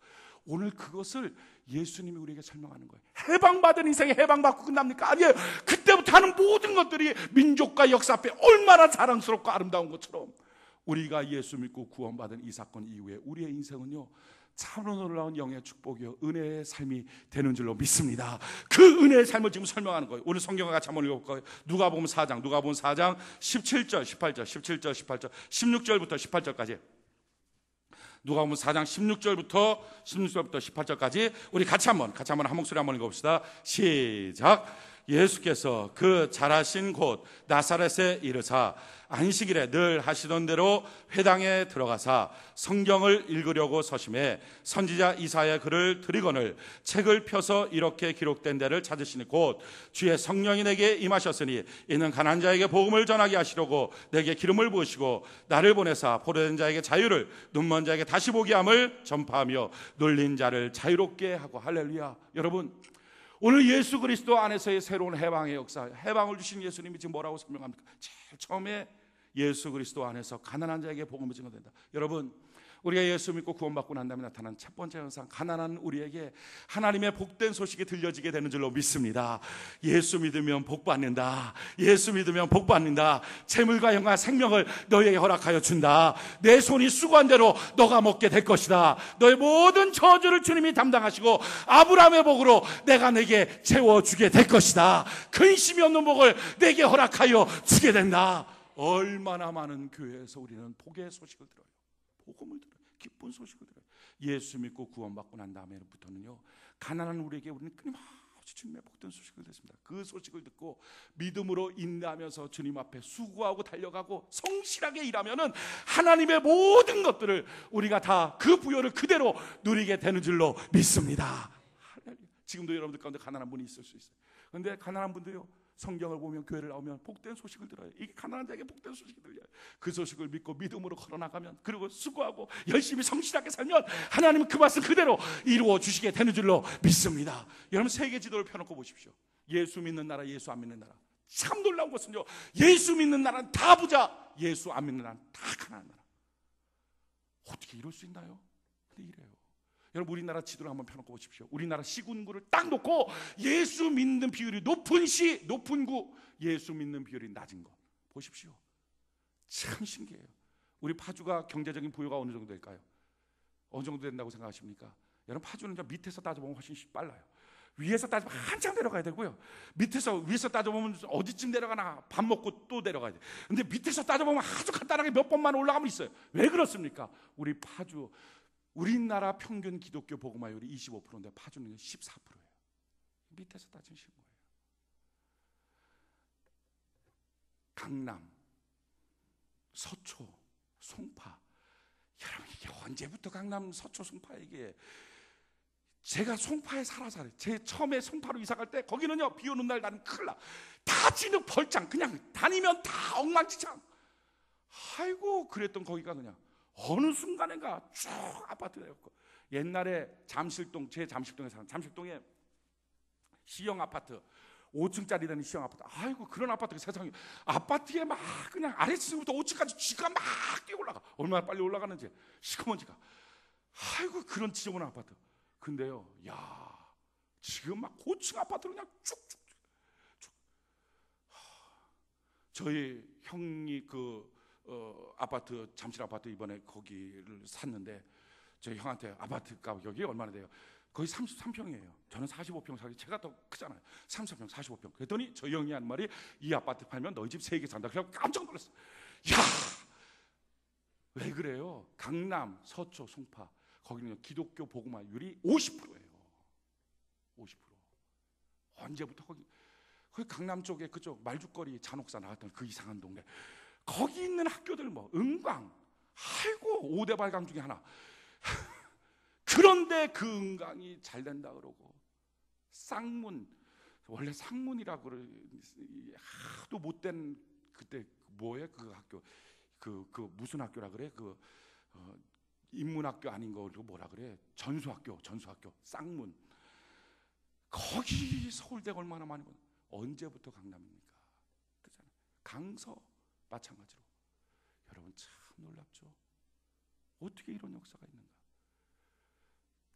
S2: 오늘 그것을 예수님이 우리에게 설명하는 거예요. 해방받은 인생에 해방받고 끝납니까? 아니에요. 그때부터 하는 모든 것들이 민족과 역사 앞에 얼마나 자랑스럽고 아름다운 것처럼, 우리가 예수 믿고 구원받은 이 사건 이후에 우리의 인생은요, 참으로 놀라운 영의 축복이요, 은혜의 삶이 되는 줄로 믿습니다. 그 은혜의 삶을 지금 설명하는 거예요. 오늘 성경을 같이 한번 읽어볼까요? 누가복음 4장 17절, 18절, 17절, 18절, 16절부터 18절까지. 누가복음 4장 16절부터 18절까지 우리 같이 한번 한 목소리 한번 읽어봅시다. 시작. 예수께서 그 자라신 곳 나사렛에 이르사 안식일에 늘 하시던 대로 회당에 들어가사 성경을 읽으려고 서심해 선지자 이사야의 글을 들이거늘 책을 펴서 이렇게 기록된 데를 찾으시니 곧 주의 성령이 내게 임하셨으니 이는 가난한 자에게 복음을 전하게 하시려고 내게 기름을 부으시고 나를 보내사 포로된 자에게 자유를, 눈먼 자에게 다시 보게 함을 전파하며 놀린 자를 자유롭게 하고. 할렐루야. 여러분, 오늘 예수 그리스도 안에서의 새로운 해방의 역사, 해방을 주신 예수님이 지금 뭐라고 설명합니까? 제일 처음에 예수 그리스도 안에서 가난한 자에게 복음을 증거된다. 여러분, 우리가 예수 믿고 구원받고 난 다음에 나타난 첫 번째 현상, 가난한 우리에게 하나님의 복된 소식이 들려지게 되는 줄로 믿습니다. 예수 믿으면 복 받는다. 예수 믿으면 복 받는다. 재물과 영과 생명을 너에게 허락하여 준다. 내 손이 수고한 대로 너가 먹게 될 것이다. 너의 모든 저주를 주님이 담당하시고 아브라함의 복으로 내가 내게 채워주게 될 것이다. 근심이 없는 복을 내게 허락하여 주게 된다. 얼마나 많은 교회에서 우리는 복의 소식을 들어요. 복음을 들어요. 기쁜 소식을 들어요. 예수 믿고 구원받고 난 다음에부터는요, 가난한 우리에게 우리는 끊임없이 주님의 복된 소식을 듣습니다. 그 소식을 듣고 믿음으로 인내하면서 주님 앞에 수고하고 달려가고 성실하게 일하면은 하나님의 모든 것들을 우리가 다 그 부여를 그대로 누리게 되는 줄로 믿습니다. 지금도 여러분들 가운데 가난한 분이 있을 수 있어요. 그런데 가난한 분들요, 성경을 보면, 교회를 나오면 복된 소식을 들어요. 이게 가난한 자에게 복된 소식이 들려요. 그 소식을 믿고 믿음으로 걸어나가면, 그리고 수고하고 열심히 성실하게 살면 하나님은 그 말씀 그대로 이루어 주시게 되는 줄로 믿습니다. 여러분, 세계 지도를 펴놓고 보십시오. 예수 믿는 나라, 예수 안 믿는 나라. 참 놀라운 것은요, 예수 믿는 나라는 다 부자, 예수 안 믿는 나라는 다 가난한 나라. 어떻게 이럴 수 있나요? 근데 이래요. 여러분, 우리나라 지도를 한번 펴놓고 보십시오. 우리나라 시군구를 딱 놓고 예수 믿는 비율이 높은 시, 높은 구, 예수 믿는 비율이 낮은 것 보십시오. 참 신기해요. 우리 파주가 경제적인 부여가 어느 정도 될까요? 어느 정도 된다고 생각하십니까? 여러분, 파주는 밑에서 따져보면 훨씬 빨라요. 위에서 따지면 한참 내려가야 되고요. 위에서 따져보면 어디쯤 내려가나, 밥 먹고 또 내려가야 돼. 근데 밑에서 따져보면 아주 간단하게 몇 번만 올라가면 있어요. 왜 그렇습니까? 우리 파주, 우리나라 평균 기독교 복음화율이 25%인데 파주는 14%예요. 밑에서 따지면 쉬운 거예요. 강남, 서초, 송파. 여러분 이게 언제부터 강남, 서초, 송파 이게 제가 송파에 살아서 제 처음에 송파로 이사 갈 때 거기는요 비 오는 날 나는 큰일 나. 다 진흙 벌장 그냥 다니면 다 엉망진창. 아이고 그랬던 거기가 그냥 어느 순간인가 쭉 아파트가 되었고 옛날에 잠실동 제 잠실동에 사는 잠실동에 시형 아파트 5층짜리 되는 시형 아파트 아이고 그런 아파트가 세상에 아파트에 막 그냥 아래층부터 5층까지 쥐가 막 뛰어 올라가 얼마나 빨리 올라가는지 시커먼지가 아이고 그런 지저분한 아파트 근데요 야 지금 막 고층 아파트로 그냥 쭉쭉쭉 저희 형이 그 아파트 잠실 아파트 이번에 거기를 샀는데 저희 형한테 아파트 가격이 얼마나 돼요? 거의 33평이에요. 저는 45평 살기 제가 더 크잖아요. 33평, 45평. 그랬더니 저희 형이 한 말이 이 아파트 팔면 너희 집 3개 산다. 그래서 깜짝 놀랐어요. 야, 왜 그래요? 강남, 서초, 송파 거기는 기독교 복음화율이 50%예요. 50%. 언제부터 거기 강남 쪽에 그쪽 말죽거리 잔혹사 나왔던 그 이상한 동네 거기 있는 학교들 뭐 은광 아이고 5대 발강 중에 하나 그런데 그 은광이 잘 된다 그러고 쌍문 원래 상문이라고 그래 하도 못된 그때 뭐예요 그 학교 그 무슨 학교라 그래 그 인문학교 아닌 거 그리고 뭐라 그래 전수학교 쌍문 거기 서울대가 얼마나 많이 본 언제부터 강남입니까? 그렇잖아요. 강서 마찬가지로 여러분 참 놀랍죠. 어떻게 이런 역사가 있는가?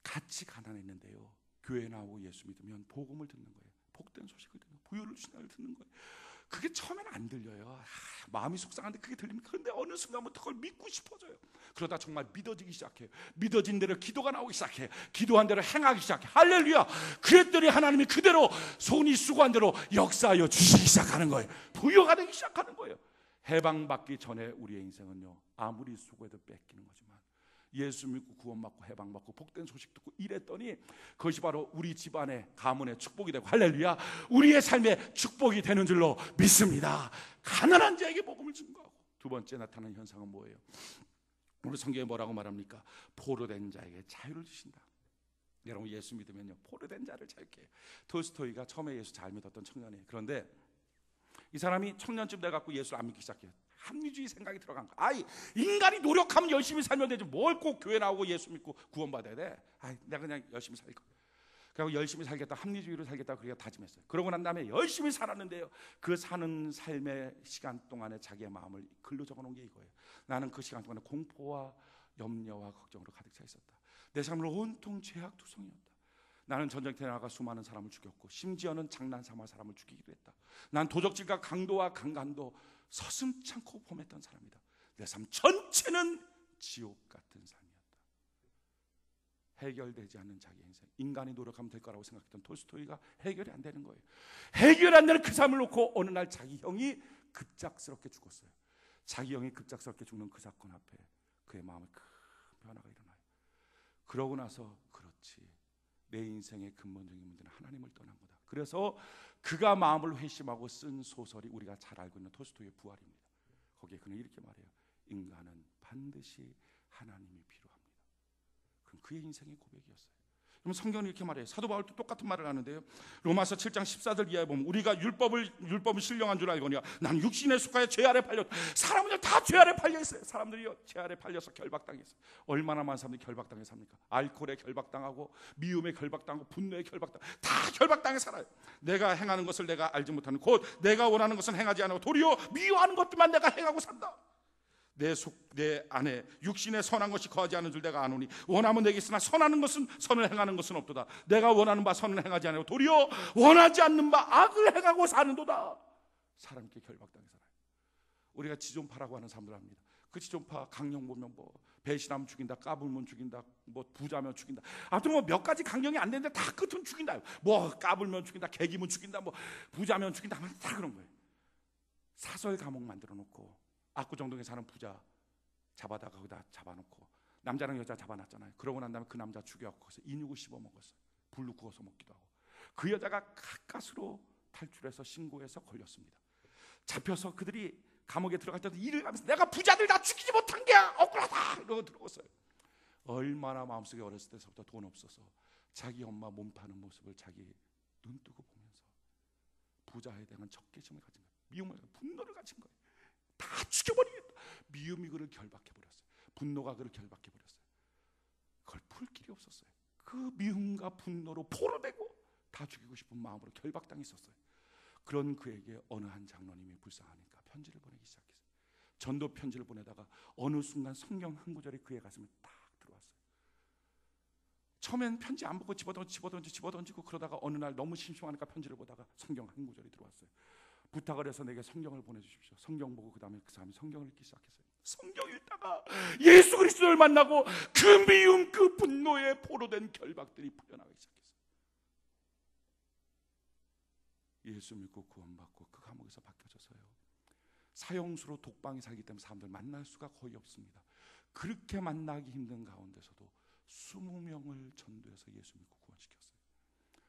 S2: 같이 가난했는데요. 교회 나오고 예수 믿으면 복음을 듣는 거예요. 복된 소식을 듣는 거예요. 부유를 주신 날 듣는 거예요. 그게 처음에는 안 들려요. 마음이 속상한데 그게 들립니까? 그런데 어느 순간부터 그걸 믿고 싶어져요. 그러다 정말 믿어지기 시작해요. 믿어진 대로 기도가 나오기 시작해요. 기도한 대로 행하기 시작해요. 할렐루야. 그랬더니 하나님이 그대로 손이 수고한 대로 역사하여 주시기 시작하는 거예요. 부여가 되기 시작하는 거예요. 해방받기 전에 우리의 인생은요 아무리 수고해도 뺏기는 거지만 예수 믿고 구원받고 해방받고 복된 소식 듣고 이랬더니 그것이 바로 우리 집안의 가문의 축복이 되고 할렐루야 우리의 삶의 축복이 되는 줄로 믿습니다. 가난한 자에게 복음을 증거하고 두 번째 나타나는 현상은 뭐예요? 오늘 성경에 뭐라고 말합니까? 포로된 자에게 자유를 주신다. 여러분 예수 믿으면요 포로된 자를 자유케 해요. 톨스토이가 처음에 예수 잘 믿었던 청년이에요. 그런데 이 사람이 청년쯤 돼갖고 예수를 안 믿기 시작해요. 합리주의 생각이 들어간 거야. 아이 인간이 노력하면 열심히 살면 되지 뭘 꼭 교회 나오고 예수 믿고 구원받아야 돼. 아이 내가 그냥 열심히 살 거야. 그리고 열심히 살겠다 합리주의로 살겠다 그렇게 다짐했어요. 그러고 난 다음에 열심히 살았는데요 그 사는 삶의 시간 동안에 자기의 마음을 글로 적어놓은 게 이거예요. 나는 그 시간 동안에 공포와 염려와 걱정으로 가득 차 있었다. 내 삶을 온통 죄악투성이었다. 나는 전쟁터에 나가 수많은 사람을 죽였고 심지어는 장난삼아 사람을 죽이기도 했다. 난 도적질과 강도와 강간도 서슴지 않고 범했던 사람이다. 내 삶 전체는 지옥 같은 삶이었다. 해결되지 않는 자기 인생 인간이 노력하면 될 거라고 생각했던 톨스토이가 해결이 안 되는 거예요. 해결이 안 되는 그 삶을 놓고 어느 날 자기 형이 급작스럽게 죽었어요. 자기 형이 급작스럽게 죽는 그 사건 앞에 그의 마음에 큰 변화가 일어나요. 그러고 나서 그렇지 내 인생의 근본적인 문제는 하나님을 떠난 거다. 그래서 그가 마음을 회심하고 쓴 소설이 우리가 잘 알고 있는 톨스토이의 부활입니다. 거기에 그는 이렇게 말해요. 인간은 반드시 하나님이 필요합니다. 그럼 그의 인생의 고백이었어요. 그럼 성경은 이렇게 말해요. 사도 바울도 똑같은 말을 하는데요. 로마서 7장 14절 이하에 보면 우리가 율법을 신령한 줄 알거니와 난 육신의 속하여 죄 아래 팔렸. 사람들이 다 죄 아래 팔려 있어요. 사람들이요 죄 아래 팔려서 결박당했어요. 얼마나 많은 사람들이 결박당해 삽니까? 알코올에 결박당하고 미움에 결박당하고 분노에 결박당하고 다 결박당해 살아요. 내가 행하는 것을 내가 알지 못하는 곧 내가 원하는 것은 행하지 않고 도리어 미워하는 것들만 내가 행하고 산다. 내 안에 육신의 선한 것이 거하지 않은 줄 내가 아노니 원하면 내게 있으나 선하는 것은 선을 행하는 것은 없도다. 내가 원하는 바 선을 행하지 않고 도리어 원하지 않는 바 악을 행하고 사는도다. 사람께 결박당해 살아요. 우리가 지존파라고 하는 사람들 합니다. 그 지존파 강령 보면 뭐 배신하면 죽인다, 까불면 죽인다, 뭐 부자면 죽인다. 아무튼 뭐 몇 가지 강령이 안 되는데 다 끝은 죽인다. 뭐 까불면 죽인다, 개기면 죽인다, 뭐 부자면 죽인다 하면 다 그런 거예요. 사설 감옥 만들어 놓고 압구정동에 사는 부자 잡아다가 거기다 잡아놓고 남자랑 여자 잡아놨잖아요. 그러고 난 다음에 그 남자 죽여갖고 거기서 인육을 씹어먹었어요. 불로 구워서 먹기도 하고 그 여자가 가까스로 탈출해서 신고해서 걸렸습니다. 잡혀서 그들이 감옥에 들어갈 때도 일을 하면서 내가 부자들 다 죽이지 못한 게 억울하다 이러고 들어갔어요. 얼마나 마음속에 어렸을 때서부터 돈 없어서 자기 엄마 몸 파는 모습을 자기 눈 뜨고 보면서 부자에 대한 적개심을 가진 거예요. 미움을, 분노를 가진 거예요. 다 죽여버리겠다. 미움이 그를 결박해버렸어요. 분노가 그를 결박해버렸어요. 그걸 풀 길이 없었어요. 그 미움과 분노로 포로되고 다 죽이고 싶은 마음으로 결박당했었어요. 그런 그에게 어느 한 장로님이 불쌍하니까 편지를 보내기 시작했어요. 전도 편지를 보내다가 어느 순간 성경 한 구절이 그의 가슴에 딱 들어왔어요. 처음엔 편지 안 보고 집어던지고 그러다가 어느 날 너무 심심하니까 편지를 보다가 성경 한 구절이 들어왔어요. 부탁을 해서 내게 성경을 보내주십시오. 성경 보고 그 다음에 그 사람이 성경을 읽기 시작했어요. 성경 읽다가 예수 그리스도를 만나고 그 미움, 그 분노에 포로된 결박들이 풀려나가기 시작했어요. 예수 믿고 구원받고 그 감옥에서 바뀌어져서요, 사형수로 독방에 살기 때문에 사람들 만날 수가 거의 없습니다. 그렇게 만나기 힘든 가운데서도 20명을 전도해서 예수 믿고 구원시켰어요.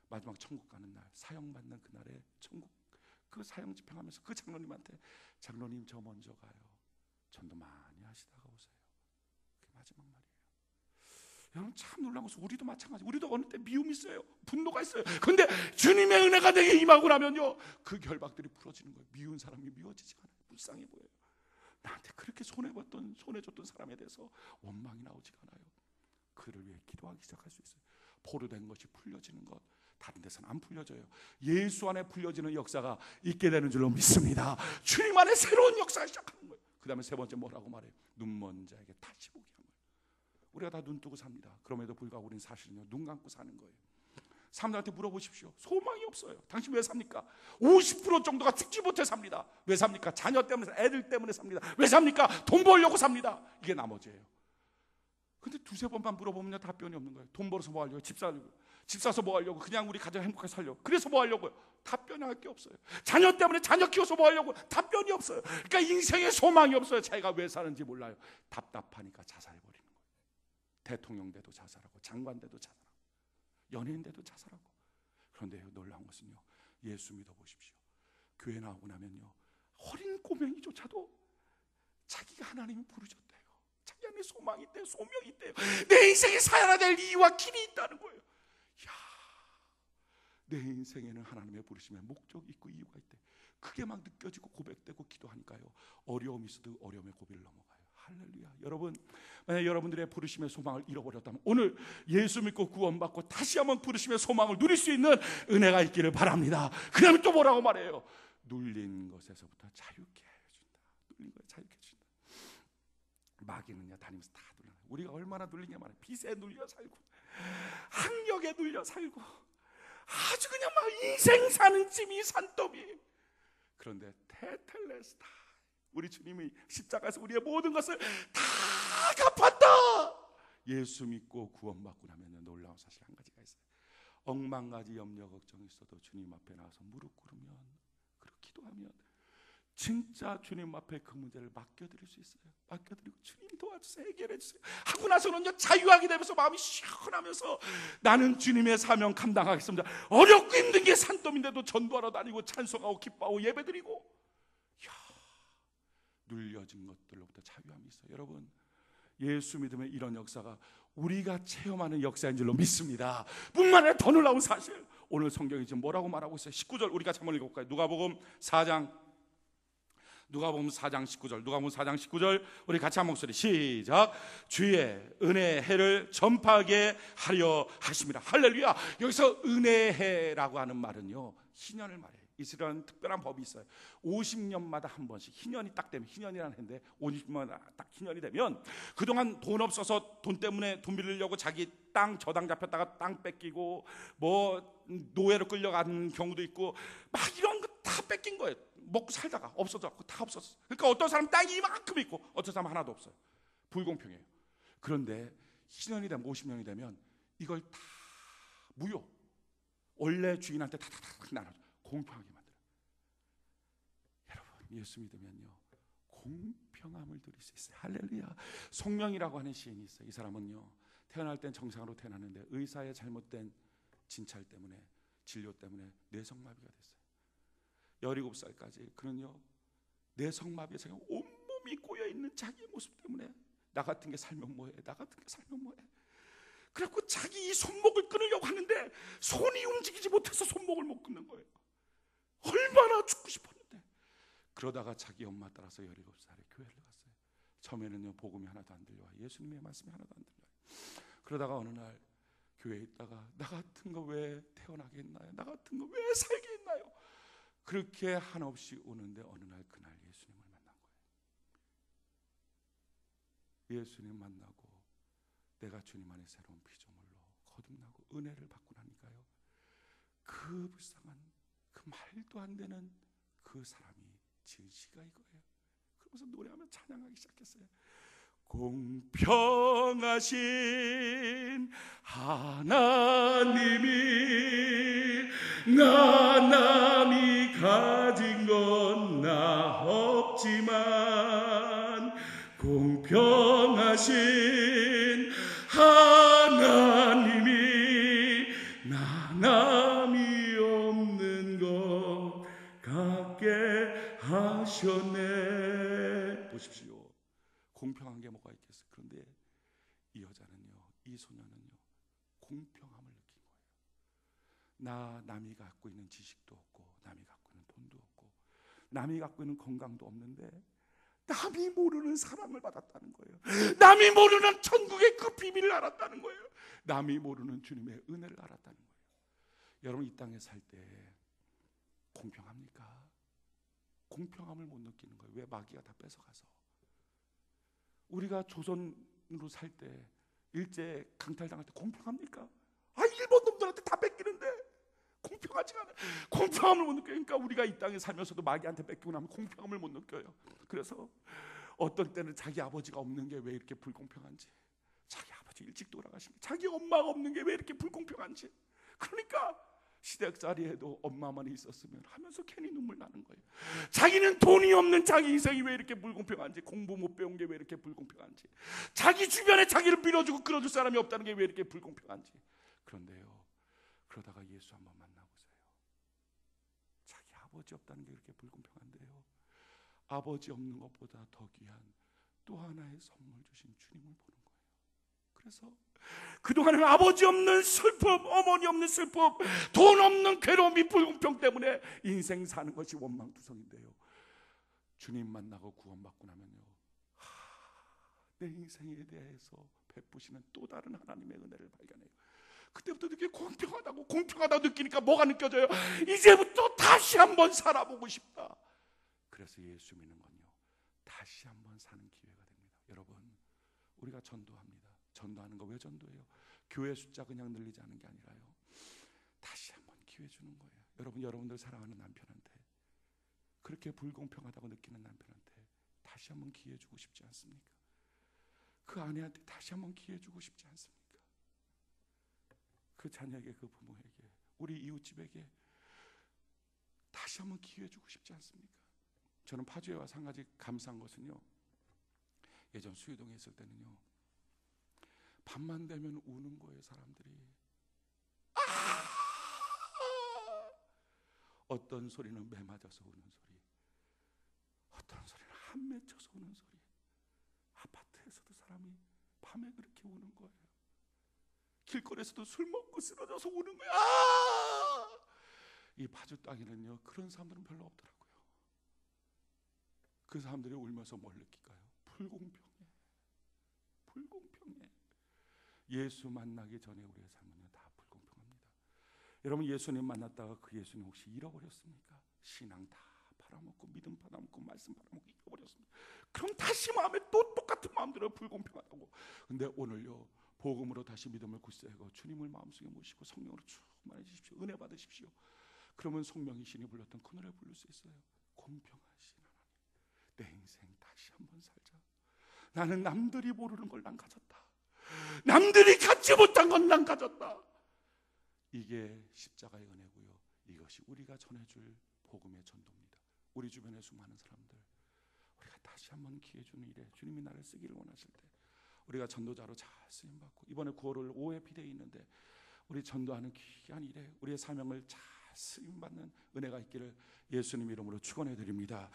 S2: 마지막 천국 가는 날, 사형받는 그날에 천국 그 사형 집행하면서 그 장로님한테 장로님 저 먼저 가요. 전도 많이 하시다가 오세요. 그게 마지막 말이에요. 여러분 참 놀라운 것은 우리도 마찬가지. 우리도 어느 때 미움이 있어요. 분노가 있어요. 그런데 주님의 은혜가 내게 임하고 나면요, 그 결박들이 풀어지는 거예요. 미운 사람이 미워지지 않아요. 불쌍해 보여요. 나한테 그렇게 손해줬던 사람에 대해서 원망이 나오지가 않아요. 그를 위해 기도하기 시작할 수 있어요. 포로된 것이 풀려지는 것, 다른 데서는 안 풀려져요. 예수 안에 풀려지는 역사가 있게 되는 줄로 믿습니다. 주님 안에 새로운 역사가 시작하는 거예요. 그 다음에 세 번째 뭐라고 말해요? 눈먼 자에게 다시 보게 하는 거예요. 우리가 다 눈 뜨고 삽니다. 그럼에도 불구하고 우리는 사실은요, 눈 감고 사는 거예요. 사람들한테 물어보십시오. 소망이 없어요. 당신 왜 삽니까? 50% 정도가 죽지 못해 삽니다. 왜 삽니까? 자녀 때문에, 애들 때문에 삽니다. 왜 삽니까? 돈 벌려고 삽니다. 이게 나머지예요. 근데 두세 번만 물어보면 답변이 없는 거예요. 돈 벌어서 뭐 하려고? 집 사서 뭐 하려고? 그냥 우리 가정 행복하게 살려고. 그래서 뭐 하려고요? 답변이 할 게 없어요. 자녀 때문에 자녀 키워서 뭐 하려고? 답변이 없어요. 그러니까 인생에 소망이 없어요. 자기가 왜 사는지 몰라요. 답답하니까 자살해버리는 거예요. 대통령 돼도 자살하고, 장관 돼도 자살하고, 연예인 돼도 자살하고. 그런데 놀라운 것은요, 예수 믿어보십시오. 교회 나오고 나면요, 어린 꼬맹이조차도 자기가 하나님이 부르셨대요. 자기 안에 소망이 있대요. 소명이 있대요. 내 인생에 살아야 될 이유와 길이 있다는 거예요. 이야, 내 인생에는 하나님의 부르심에 목적이 있고 이유가 있대. 그게 막 느껴지고 고백되고 기도하니까요, 어려움이 있어도 어려움의 고비를 넘어가요. 할렐루야. 여러분, 만약 여러분들의 부르심의 소망을 잃어버렸다면 오늘 예수 믿고 구원받고 다시 한번 부르심의 소망을 누릴 수 있는 은혜가 있기를 바랍니다. 그 다음에 또 뭐라고 말해요? 눌린 것에서부터 자유케 해준다. 눌린 것에 자유케 해준다. 마귀는요, 다니면서 다 눌러요. 우리가 얼마나 눌린 게 많아요. 빚에 눌려 살고, 학력에 눌려 살고, 아주 그냥 막 인생 사는 짐이 산더미. 그런데 테텔레스타, 우리 주님이 십자가에서 우리의 모든 것을 다 갚았다. 예수 믿고 구원받고 나면 놀라운 사실 한 가지가 있어요. 억만 가지 염려 걱정이 있어도 주님 앞에 나와서 무릎 꿇으면, 그리고 기도하면 진짜 주님 앞에 그 문제를 맡겨드릴 수 있어요. 맡겨드리고 주님 도와주세요, 해결해 주세요 하고 나서는요, 자유하게 되면서 마음이 시원하면서 나는 주님의 사명 감당하겠습니다. 어렵고 힘든 게 산더미인데도 전도하러 다니고 찬송하고 기뻐하고 예배드리고, 이야, 눌려진 것들로부터 자유함이 있어요. 여러분, 예수 믿으면 이런 역사가 우리가 체험하는 역사인 줄로 믿습니다. 뿐만 아니라 더 놀라운 사실, 오늘 성경이 지금 뭐라고 말하고 있어요? 19절 우리가 한번 읽어볼까요? 누가복음 4장 19절, 누가복음 4장 19절 우리 같이 한 목소리 시작. 주의 은혜의 해를 전파하게 하려 하십니다. 할렐루야. 여기서 은혜의 해라고 하는 말은요, 희년을 말해요. 이스라엘은 특별한 법이 있어요. 50년마다 한 번씩 희년이 딱 되면, 희년이라는 해인데 50년마다 딱 희년이 되면, 그동안 돈 없어서 돈 때문에 돈 빌리려고 자기 땅 저당 잡혔다가 땅 뺏기고 뭐 노예로 끌려가는 경우도 있고 막 이런 거 다 뺏긴 거예요. 먹고 살다가 없어졌고 다 없었어. 그러니까 어떤 사람 땅이 이만큼 있고 어떤 사람 하나도 없어요. 불공평해요. 그런데 희년이 되면, 50년이 되면 이걸 다 무효, 원래 주인한테 다 나눠줘. 공평하게 만들어요. 여러분, 예수 믿으면요, 공평함을 누릴 수 있어요. 할렐루야. 송명이라고 하는 시인이 있어요. 이 사람은요, 태어날 땐 정상으로 태어났는데 의사의 잘못된 진찰 때문에, 진료 때문에 뇌성마비가 됐어요. 17살까지 그는요, 내 성마비에 온몸이 꼬여있는 자기의 모습 때문에 나 같은 게 살면 뭐해, 나 같은 게 살면 뭐해. 그래갖고 자기 이 손목을 끊으려고 하는데 손이 움직이지 못해서 손목을 못 끊는 거예요. 얼마나 죽고 싶었는데. 그러다가 자기 엄마 따라서 17살에 교회를 갔어요. 처음에는요 복음이 하나도 안 들려와요. 예수님의 말씀이 하나도 안 들려와요. 그러다가 어느 날 교회에 있다가 나 같은 거 왜 태어나게 했나요? 나 같은 거 왜 살게 했나요? 그렇게 한없이 오는데 어느 날 그날 예수님을 만난 거예요. 예수님 만나고 내가 주님 안에 새로운 피조물로 거듭나고 은혜를 받고 나니까요, 그 불쌍한 그 말도 안 되는 그 사람이 지은 시가 이거예요. 그러면서 노래하며 찬양하기 시작했어요. 공평하신 하나님이 나 남이 가진 건 나 없지만 공평하신 하나님이 나 남이 없는 것 같게 하셨네. 보십시오. 공평한 게 뭐가 있겠어요? 그런데 이 여자는요, 이 소녀는요, 공평함을 느낀 거예요. 남이 갖고 있는 지식도 없고, 남이 갖고 있는 돈도 없고, 남이 갖고 있는 건강도 없는데 남이 모르는 사랑을 받았다는 거예요. 남이 모르는 천국의 그 비밀을 알았다는 거예요. 남이 모르는 주님의 은혜를 알았다는 거예요. 여러분, 이 땅에 살 때 공평합니까? 공평함을 못 느끼는 거예요. 왜? 마귀가 다 뺏어가서. 우리가 조선으로 살 때 일제 강탈당할 때 공평합니까? 일본 놈들한테 다 뺏기는데 공평하지가 않아요. 공평함을 못 느껴요. 그러니까 우리가 이 땅에 살면서도 마귀한테 뺏기고 나면 공평함을 못 느껴요. 그래서 어떤 때는 자기 아버지가 없는 게 왜 이렇게 불공평한지, 자기 아버지 일찍 돌아가신 게, 자기 엄마가 없는 게 왜 이렇게 불공평한지, 그러니까 시댁 자리에도 엄마만 있었으면 하면서 괜히 눈물 나는 거예요. 자기는 돈이 없는 자기 인생이 왜 이렇게 불공평한지, 공부 못 배운 게 왜 이렇게 불공평한지, 자기 주변에 자기를 밀어주고 끌어줄 사람이 없다는 게 왜 이렇게 불공평한지. 그런데요, 그러다가 예수 한번 만나보세요. 자기 아버지 없다는 게 그렇게 불공평한데요, 아버지 없는 것보다 더 귀한 또 하나의 선물 주신 주님을 보는 거예요. 그래서 그동안은 아버지 없는 슬픔, 어머니 없는 슬픔, 돈 없는 괴로움이, 불공평 때문에 인생 사는 것이 원망투성인데요, 주님 만나고 구원받고 나면요, 내 인생에 대해서 베푸시는 또 다른 하나님의 은혜를 발견해요. 그때부터 느끼게 공평하다고 느끼니까 뭐가 느껴져요? 이제부터 다시 한번 살아보고 싶다. 그래서 예수 믿는 건요, 다시 한번 사는 기회가 됩니다. 여러분, 우리가 전도합니다. 전도하는 거 왜 전도해요? 교회 숫자 그냥 늘리지 않은 게 아니라요, 다시 한번 기회 주는 거예요. 여러분들 사랑하는 남편한테, 그렇게 불공평하다고 느끼는 남편한테 다시 한번 기회 주고 싶지 않습니까? 그 아내한테 다시 한번 기회 주고 싶지 않습니까? 그 자녀에게, 그 부모에게, 우리 이웃집에게 다시 한번 기회 주고 싶지 않습니까? 저는 파주에 와서 한 가지 감사한 것은요, 예전 수유동에 있을 때는요, 밤만 되면 우는 거예요, 사람들이. 어떤 소리는 매 맞아서 우는 소리, 어떤 소리는 한 맺혀서 우는 소리. 아파트에서도 사람이 밤에 그렇게 우는 거예요. 길거리에서도 술 먹고 쓰러져서 우는 거야. 이 파주 땅에는요, 그런 사람들은 별로 없더라고요. 그 사람들이 울면서 뭘 느낄까요? 불공평해. 예수 만나기 전에 우리의 삶은요, 다 불공평합니다. 여러분, 예수님 만났다가 그 예수님 혹시 잃어버렸습니까? 신앙 다 팔아먹고, 믿음 팔아먹고, 말씀 팔아먹고 잃어버렸습니다. 그럼 다시 마음에 또 똑같은 마음 들어요, 불공평하다고. 근데 오늘요, 복음으로 다시 믿음을 굳세고 주님을 마음속에 모시고 성령으로 충만해지십시오. 은혜 받으십시오. 그러면 송명희 신이 불렀던 그 노래 부를 수 있어요. 공평하신 하나님, 내 인생 다시 한번 살자. 나는 남들이 모르는 걸 난 가졌다. 남들이 갖지 못한 건 난 가졌다. 이게 십자가의 은혜고요, 이것이 우리가 전해줄 복음의 전도입니다. 우리 주변의 수많은 사람들, 우리가 다시 한번 기회 주는 일에 주님이 나를 쓰기를 원하실 때 우리가 전도자로 잘 쓰임받고, 이번에 9월 5회 피대에 있는데 우리 전도하는 귀한 일에 우리의 사명을 잘 쓰임받는 은혜가 있기를 예수님 이름으로 축원해 드립니다.